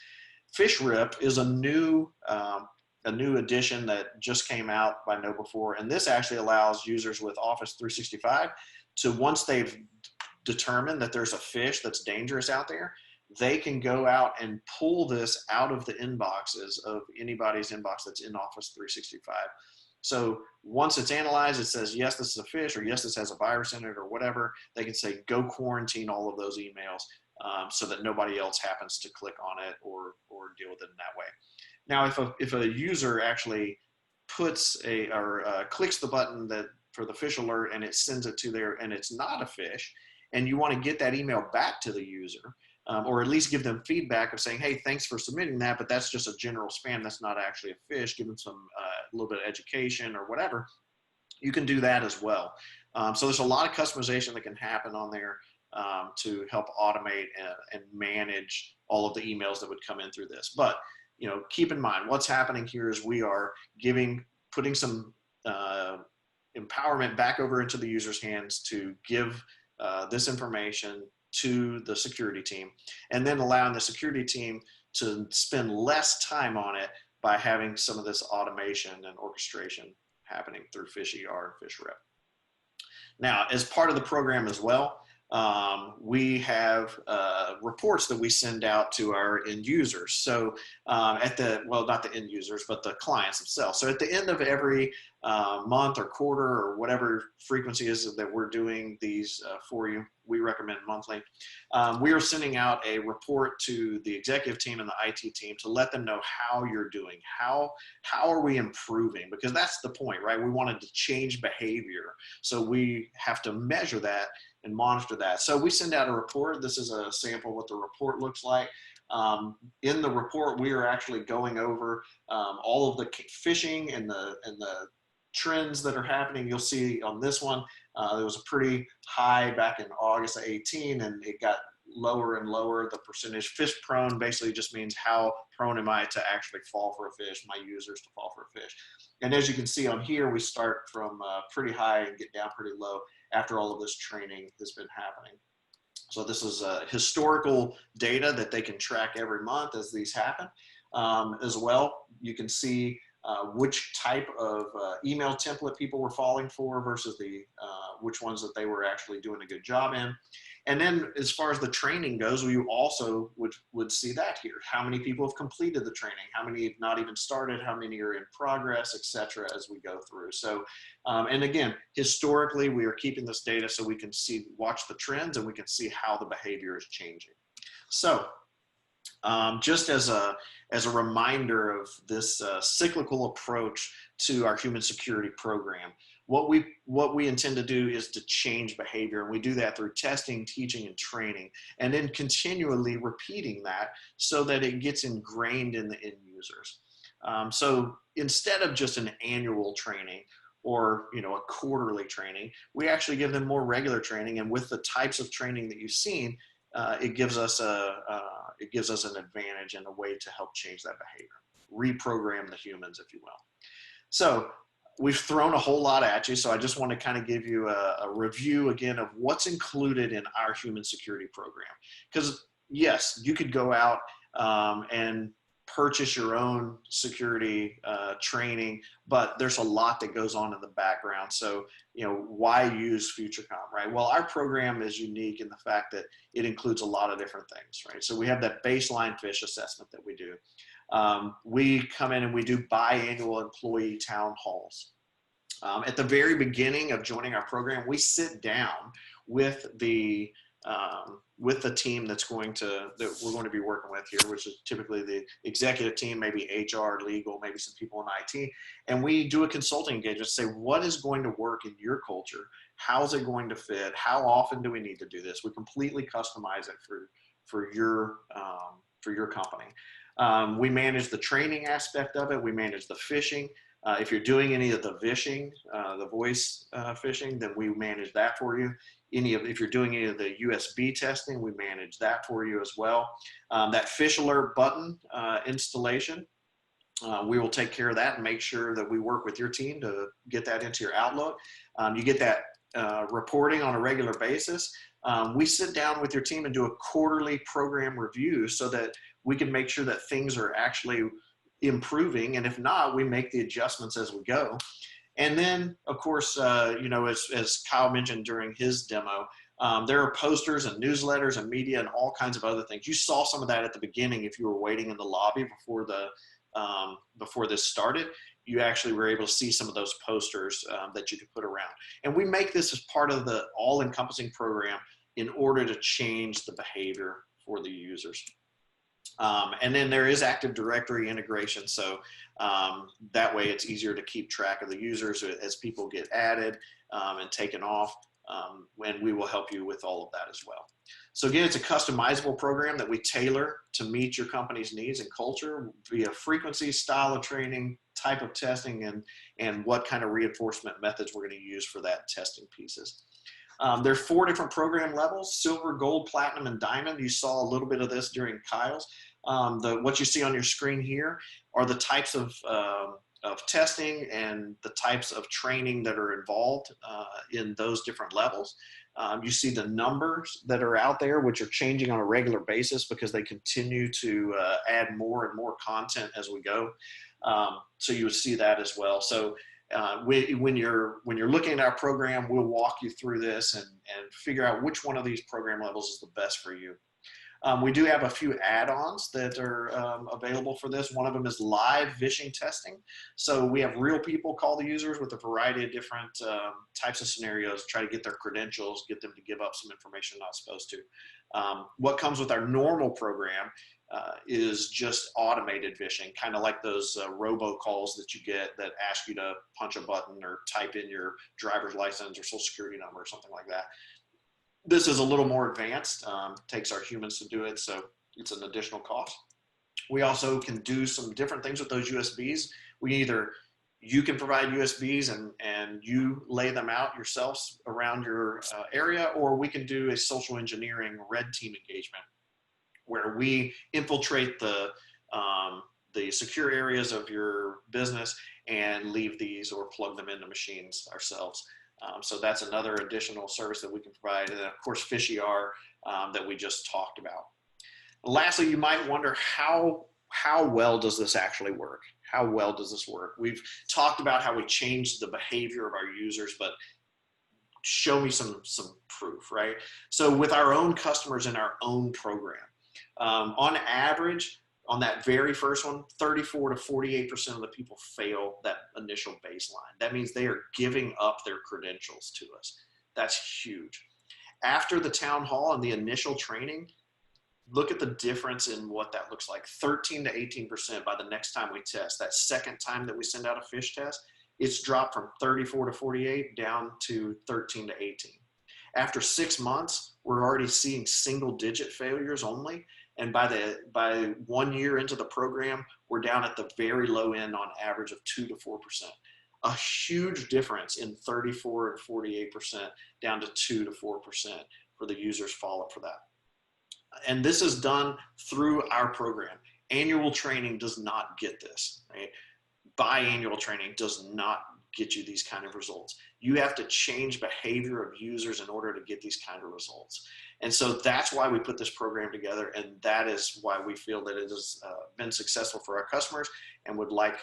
PhishRip is a new addition that just came out by KnowBe4, and this actually allows users with Office 365 to, once they've determined that there's a phish that's dangerous out there, they can go out and pull this out of the inboxes of anybody's inbox that's in Office 365. So once it's analyzed, it says, yes, this is a phish, or yes, this has a virus in it, or whatever. They can say, go quarantine all of those emails so that nobody else happens to click on it or deal with it in that way. Now, if a user actually puts clicks the button for the Phish Alert and it sends it to there and it's not a phish, and you want to get that email back to the user, or at least give them feedback of saying, hey, thanks for submitting that, but that's just a general spam. That's not actually a phish. Give them some a little bit of education or whatever. You can do that as well. So there's a lot of customization that can happen on there to help automate and manage all of the emails that would come in through this. But keep in mind, what's happening here is we are putting some empowerment back over into the user's hands to give this information to the security team, and then allowing the security team to spend less time on it by having some of this automation and orchestration happening through Phish ER and PhishRip. Now, as part of the program as well, we have reports that we send out to our end users. So not the end users, but the clients themselves. So at the end of every month or quarter or whatever frequency is that we're doing these for you, we recommend monthly. We are sending out a report to the executive team and the IT team to let them know how you're doing. How are we improving? Because that's the point, right? We wanted to change behavior. So we have to measure that and monitor that. So we send out a report. This is a sample of what the report looks like. In the report, we are actually going over all of the phishing and the trends that are happening. You'll see on this one, there was a pretty high back in August of 18, and it got lower and lower. The percentage phish prone basically just means how prone am I to actually fall for a phish, my users to fall for a phish. And as you can see on here, we start from pretty high and get down pretty low after all of this training has been happening. So this is historical data that they can track every month as these happen. As well, you can see which type of email template people were falling for versus which ones that they were actually doing a good job in. And then as far as the training goes, we also would see that here. How many people have completed the training? How many have not even started? How many are in progress, et cetera, as we go through. So, and again, historically, we are keeping this data so we can watch the trends and we can see how the behavior is changing. So just as a reminder of this cyclical approach to our human security program, What we intend to do is to change behavior, and we do that through testing, teaching, and training, and then continually repeating that so that it gets ingrained in the end users. So instead of just an annual training or a quarterly training, we actually give them more regular training, and with the types of training that you've seen, it gives us an advantage and a way to help change that behavior, reprogram the humans, if you will. So we've thrown a whole lot at you, so I just want to kind of give you a review again of what's included in our human security program. Because yes, you could go out and purchase your own security training, but there's a lot that goes on in the background. So, why use FutureCom, right? Well, our program is unique in the fact that it includes a lot of different things, right? So we have that baseline phish assessment that we do. We come in and we do biannual employee town halls. At the very beginning of joining our program, we sit down with the team that we're going to be working with here, which is typically the executive team, maybe HR, legal, maybe some people in IT. And we do a consulting engagement, say, what is going to work in your culture? How's it going to fit? How often do we need to do this? We completely customize it for your company. We manage the training aspect of it. We manage the phishing. If you're doing any of the vishing, the voice phishing, then we manage that for you. If you're doing any of the USB testing, we manage that for you as well. That phish alert button installation, we will take care of that and make sure that we work with your team to get that into your Outlook. You get that reporting on a regular basis. We sit down with your team and do a quarterly program review so that we can make sure that things are actually improving, and if not, we make the adjustments as we go. And then, of course, as Kyle mentioned during his demo, there are posters and newsletters and media and all kinds of other things. You saw some of that at the beginning if you were waiting in the lobby before this started. You actually were able to see some of those posters that you could put around. And we make this as part of the all-encompassing program in order to change the behavior for the users. And then there is Active Directory integration, so that way it's easier to keep track of the users as people get added and taken off, and we will help you with all of that as well. So again, it's a customizable program that we tailor to meet your company's needs and culture via frequency, style of training, type of testing, and what kind of reinforcement methods we're going to use for that testing pieces. There are 4 different program levels: silver, gold, platinum, and diamond. You saw a little bit of this during Kyle's. What you see on your screen here are the types of testing and the types of training that are involved in those different levels. You see the numbers that are out there, which are changing on a regular basis because they continue to add more and more content as we go. So you would see that as well. So when you're looking at our program, we'll walk you through this and figure out which one of these program levels is the best for you. We do have a few add-ons that are available for this. One of them is live vishing testing. So we have real people call the users with a variety of different types of scenarios, try to get their credentials, get them to give up some information they're not supposed to. What comes with our normal program is just automated vishing, kind of like those robocalls that you get that ask you to punch a button or type in your driver's license or social security number or something like that. This is a little more advanced, takes our humans to do it, so it's an additional cost. We also can do some different things with those USBs. You can provide USBs and you lay them out yourselves around your area, or we can do a social engineering red team engagement where we infiltrate the secure areas of your business and leave these or plug them into machines ourselves. So that's another additional service that we can provide. And then of course, PhishER that we just talked about. Lastly, you might wonder how well does this actually work? How well does this work? We've talked about how we changed the behavior of our users, but show me some proof, right? So with our own customers in our own program, on average, on that very first one, 34 to 48% of the people fail that initial baseline. That means they are giving up their credentials to us. That's huge. After the town hall and the initial training, look at the difference in what that looks like. 13 to 18% by the next time we test. That second time that we send out a phish test, it's dropped from 34 to 48 down to 13 to 18. After 6 months, we're already seeing single digit failures only. And by 1 year into the program, we're down at the very low end on average of 2 to 4%. A huge difference in 34 and 48% down to 2 to 4% for the users follow up for that. And this is done through our program. Annual training does not get this, right? Biannual training does not get you these kind of results. You have to change behavior of users in order to get these kind of results. And so that's why we put this program together, and that is why we feel that it has been successful for our customers and would like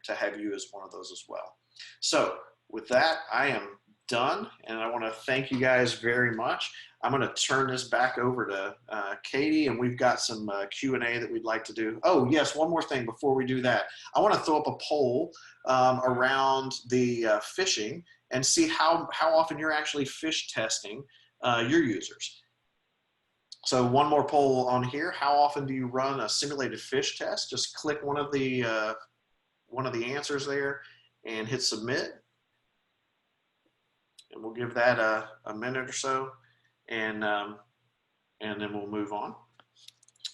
to have you as one of those as well. So with that, I am done, and I want to thank you guys very much. I'm going to turn this back over to Katie, and we've got some Q&A that we'd like to do. Oh, yes, one more thing before we do that. I want to throw up a poll around the phishing and see how often you're actually phish testing your users. So one more poll on here. How often do you run a simulated phish test? Just click one of the answers there and hit submit. And we'll give that a minute or so, and then we'll move on.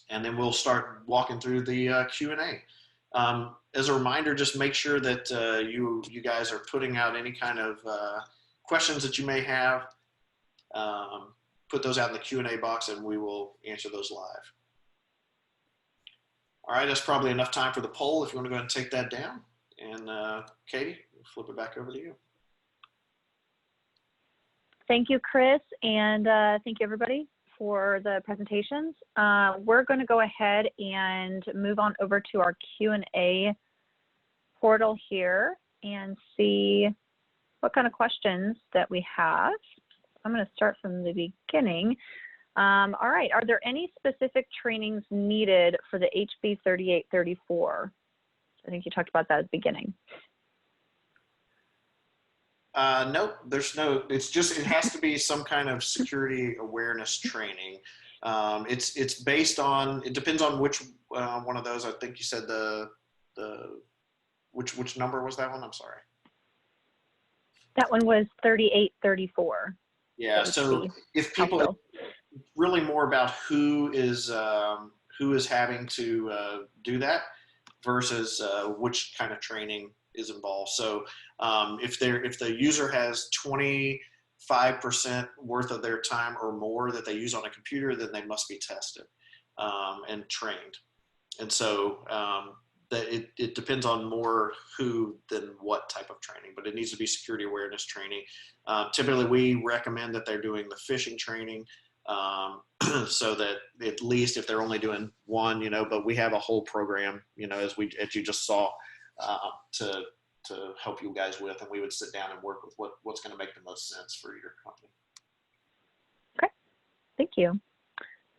And then we'll start walking through the Q&A. As a reminder, just make sure that you guys are putting out any kind of questions that you may have. Put those out in the Q&A box, and we will answer those live. All right, that's probably enough time for the poll. If you want to go ahead and take that down. And Katie, we'll flip it back over to you.
Thank you, Chris, and thank you, everybody, for the presentations. We're going to go ahead and move on over to our Q&A portal here and see what kind of questions that we have. I'm going to start from the beginning. All right, are there any specific trainings needed for the HB 3834? I think you talked about that at the beginning.
Nope, there's no, it's just, it has to be some kind of security awareness training. It's based on, it depends on which one of those. I think you said which number was that one? I'm sorry. That one was
3834.
Yeah, so if people, are really more about who is having to do that versus which kind of training is involved. So if the user has 25% worth of their time or more that they use on a computer, then they must be tested and trained. And so it depends on more who than what type of training, but it needs to be security awareness training. Typically, we recommend that they're doing the phishing training so that at least if they're only doing one, but we have a whole program, as you just saw, to help you guys with, and we would sit down and work with what's going to make the most sense for your company.
Okay, thank you.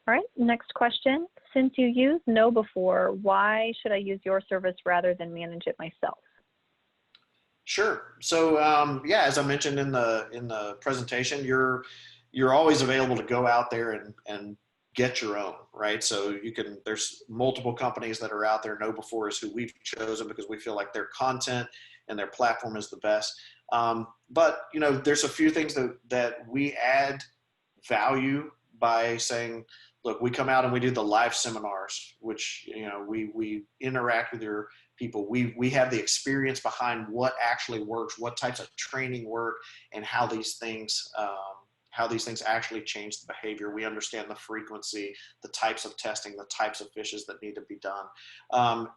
All right, next question. Since you used KnowBe4, why should I use your service rather than manage it myself?
Sure. So yeah, as I mentioned in the presentation, you're always available to go out there and get your own, right? So there's multiple companies that are out there. KnowBe4 is who we've chosen because we feel like their content and their platform is the best. But there's a few things that we add value by saying, look, we come out and we do the live seminars, which we interact with your people. We have the experience behind what actually works, what types of training work, and how these things actually change the behavior. We understand the frequency, the types of testing, the types of phishes that need to be done.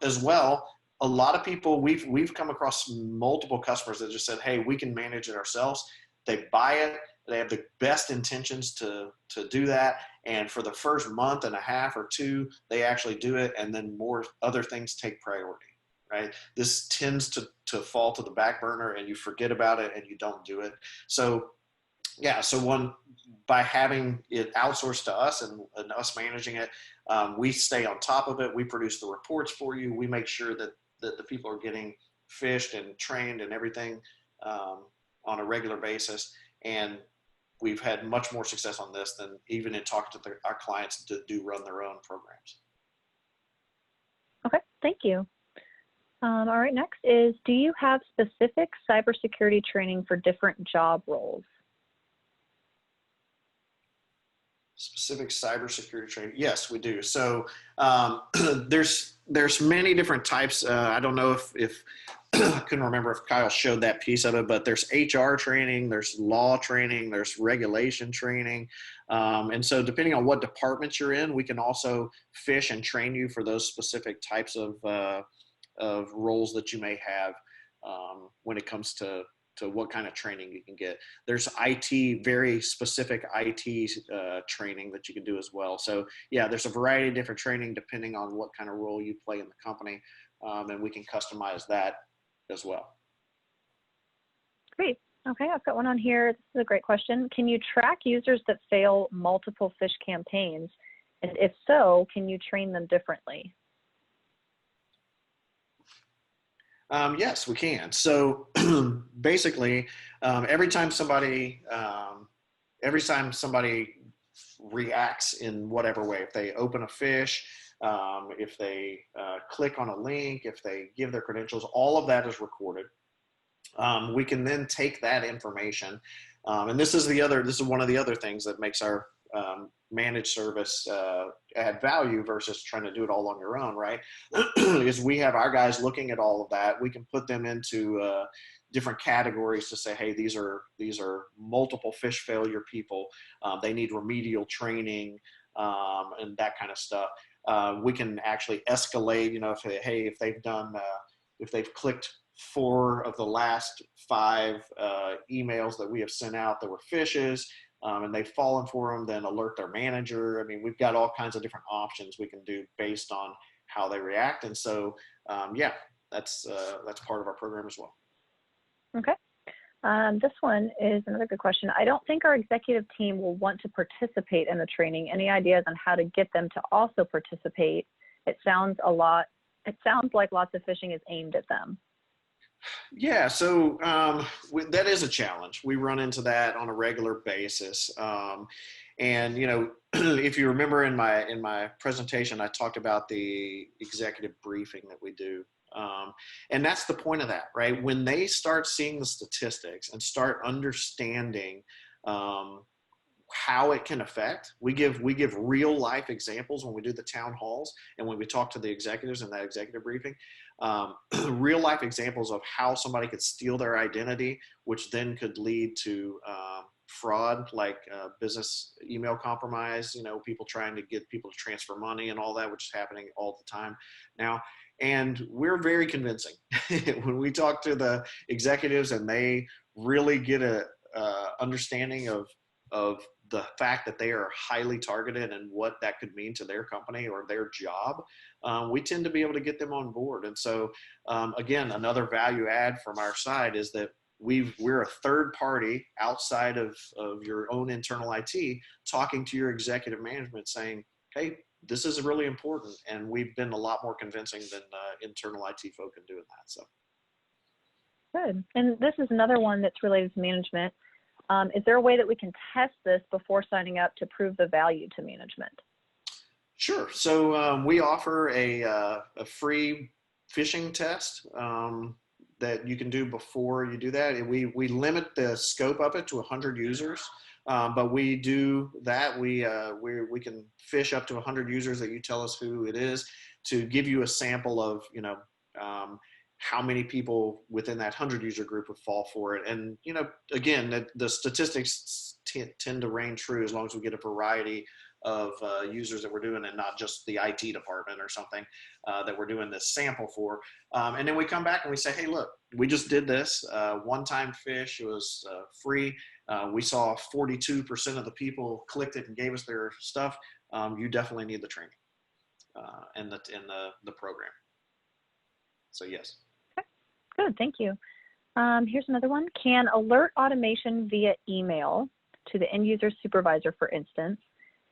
As well, a lot of people, we've come across multiple customers that just said, hey, we can manage it ourselves. They buy it. They have the best intentions to do that. And for the first month and a half or two, they actually do it. And then more other things take priority, right? This tends to fall to the back burner and you forget about it and you don't do it. So yeah, so by having it outsourced to us and us managing it, we stay on top of it. We produce the reports for you. We make sure that the people are getting phished and trained and everything on a regular basis. And we've had much more success on this than even in talking to our clients that do run their own programs.
Okay, thank you. All right, next is, do you have specific cybersecurity training for different job roles?
Specific cybersecurity training? Yes, we do. So there's many different types. I don't know if I couldn't remember if Kyle showed that piece of it, but there's HR training, there's law training, there's regulation training. And so depending on what department you're in, we can also fish and train you for those specific types of roles that you may have when it comes to what kind of training you can get. There's IT, very specific IT training that you can do as well. So yeah, there's a variety of different training depending on what kind of role you play in the company. And we can customize that as well.
Great. Okay, I've got one on here. This is a great question. Can you track users that fail multiple phish campaigns? And if so, can you train them differently?
Yes, we can. So basically, every time somebody reacts in whatever way, if they open a phish, if they click on a link, if they give their credentials, all of that is recorded. We can then take that information, and this is one of the other things that makes our managed service add value versus trying to do it all on your own, right? Is we have our guys looking at all of that. We can put them into different categories to say, hey, these are multiple phish failure people. They need remedial training and that kind of stuff. We can actually escalate, if they've clicked 4 of the last 5 emails that we have sent out that were phishes, and they've fallen for them, then alert their manager. I mean, we've got all kinds of different options we can do based on how they react. And so, yeah, that's part of our program as well.
Okay. This one is another good question. I don't think our executive team will want to participate in the training. Any ideas on how to get them to also participate? It sounds like lots of phishing is aimed at them.
Yeah, so that is a challenge. We run into that on a regular basis. And, if you remember in my presentation, I talked about the executive briefing that we do. And that's the point of that, right? When they start seeing the statistics and start understanding how it can affect, we give real life examples when we do the town halls and when we talk to the executives in that executive briefing, real life examples of how somebody could steal their identity, which then could lead to fraud, like business email compromise, people trying to get people to transfer money and all that, which is happening all the time now. And we're very convincing when we talk to the executives and they really get a understanding of the fact that they are highly targeted and what that could mean to their company or their job. We tend to be able to get them on board. And so, again, another value add from our side is that we're a third party outside of your own internal IT talking to your executive management saying, hey, this is really important. And we've been a lot more convincing than internal IT folk in doing that. So.
Good. And this is another one that's related to management. Is there a way that we can test this before signing up to prove the value to management?
Sure. So we offer a free phishing test that you can do before you do that. And we limit the scope of it to 100 users, but we do that. We can phish up to 100 users that you tell us who it is to give you a sample of how many people within that 100 user group would fall for it. And, again, the statistics tend to reign true as long as we get a variety of users that we're doing and not just the IT department or something that we're doing this sample for. And then we come back and we say, hey, look, we just did this one-time phish. It was free. We saw 42% of the people clicked it and gave us their stuff. You definitely need the training and the program. So yes.
Okay. Good, thank you. Here's another one. Can alert automation via email to the end user supervisor, for instance,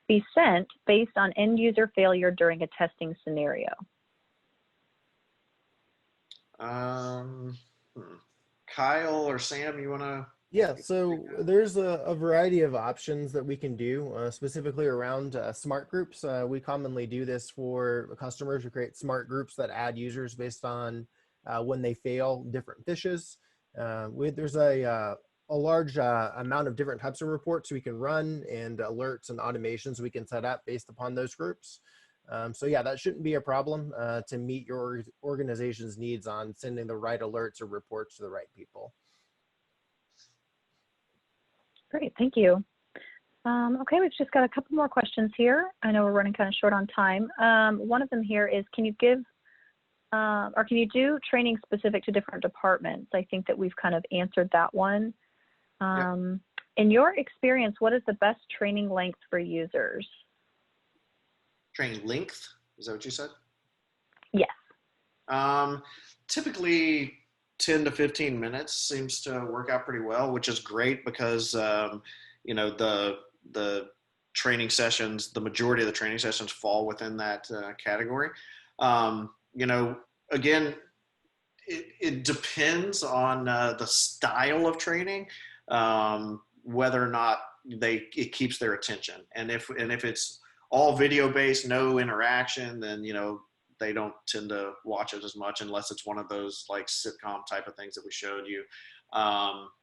be sent based on end user failure during a testing scenario?
Kyle or Sam, you want to?
Yeah, so there's a variety of options that we can do specifically around smart groups. We commonly do this for customers. We create smart groups that add users based on when they fail different fishes. There's a large amount of different types of reports we can run and alerts and automations we can set up based upon those groups. So yeah, that shouldn't be a problem to meet your organization's needs on sending the right alerts or reports to the right people.
Great, thank you. Okay, we've just got a couple more questions here. I know we're running kind of short on time. One of them here is, can you give, or can you do training specific to different departments? I think that we've kind of answered that one. In your experience, what is the best training length for users?
Training length, is that what you said?
Yes.
Typically 10 to 15 minutes seems to work out pretty well, which is great because, you know, the training sessions, the majority of the training sessions fall within that category. You know, again, it depends on the style of training, whether or not it keeps their attention. And if it's all video based, no interaction, then, you know, they don't tend to watch it as much unless it's one of those like sitcom type of things that we showed you.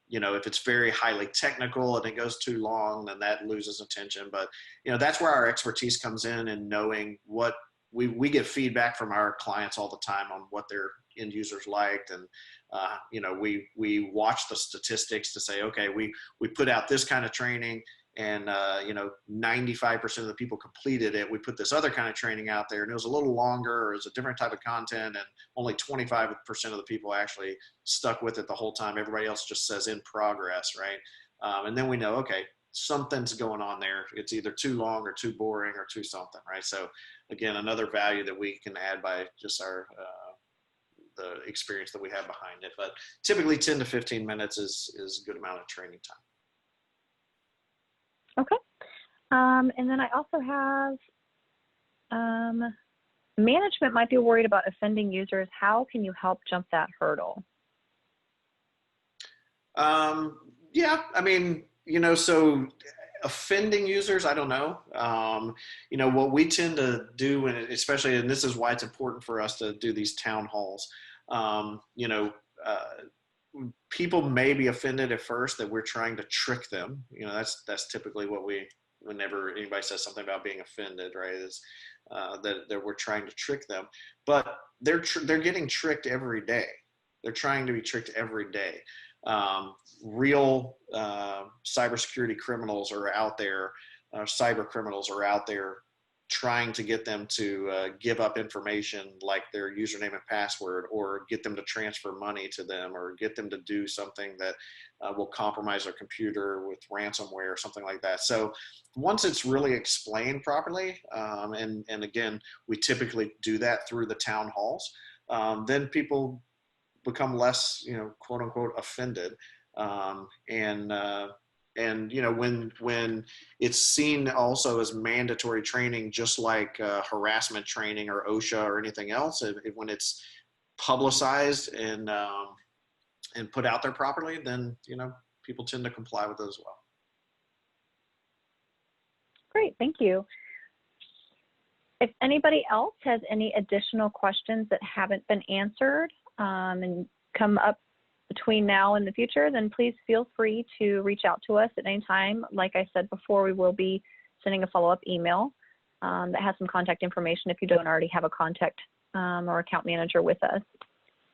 You know, if it's very highly technical and it goes too long, then that loses attention. But, you know, that's where our expertise comes in, and knowing what we get feedback from our clients all the time on what their end users liked. And, you know, we watch the statistics to say, okay, we put out this kind of training, and, you know, 95% of the people completed it. We put this other kind of training out there, and it was a little longer, or it was a different type of content, and only 25% of the people actually stuck with it the whole time. Everybody else just says in progress, right? And then we know, okay, something's going on there. It's either too long or too boring or too something, right? So again, another value that we can add by just our the experience that we have behind it. But typically 10 to 15 minutes is a good amount of training time.
Okay. And then I also have, management might be worried about offending users. How can you help jump that hurdle?
Yeah, I mean, you know, so offending users, I don't know. You know, what we tend to do, and especially, and this is why it's important for us to do these town halls, you know, people may be offended at first that we're trying to trick them. You know, that's typically what whenever anybody says something about being offended, right, is that we're trying to trick them. But they're getting tricked every day. They're trying to be tricked every day. Real cybersecurity criminals are out there, cyber criminals are out there trying to get them to give up information like their username and password, or get them to transfer money to them, or get them to do something that will compromise their computer with ransomware or something like that. So once it's really explained properly, and again, we typically do that through the town halls, then people become less, you know, quote unquote offended. And you know, when it's seen also as mandatory training, just like harassment training or OSHA or anything else, when it's publicized and put out there properly, then, you know, people tend to comply with it as well.
Great, thank you. If anybody else has any additional questions that haven't been answered and come up between now and the future, then please feel free to reach out to us at any time. Like I said before, we will be sending a follow-up email that has some contact information if you don't already have a contact or account manager with us.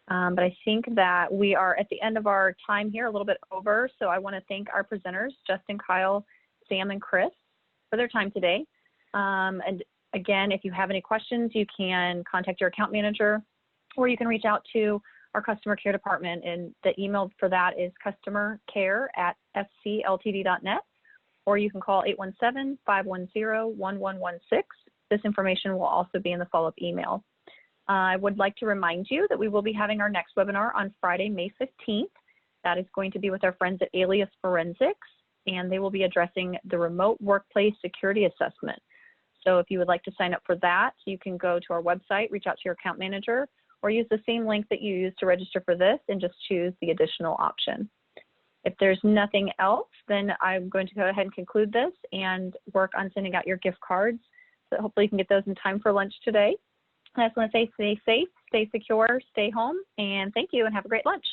But I think that we are at the end of our time here, a little bit over. So I want to thank our presenters, Justin, Kyle, Sam, and Chris, for their time today. And again, if you have any questions, you can contact your account manager, or you can reach out to our customer care department, and the email for that is customercare@fcltd.net, or you can call 817-510-1116. This information will also be in the follow-up email. I would like to remind you that we will be having our next webinar on Friday, May 15th. That is going to be with our friends at Alias Forensics, and they will be addressing the remote workplace security assessment. So if you would like to sign up for that, you can go to our website, reach out to your account manager, or use the same link that you used to register for this and just choose the additional option. If there's nothing else, then I'm going to go ahead and conclude this and work on sending out your gift cards. So hopefully you can get those in time for lunch today. I just want to say stay safe, stay stay secure, stay home, and thank you and have a great lunch.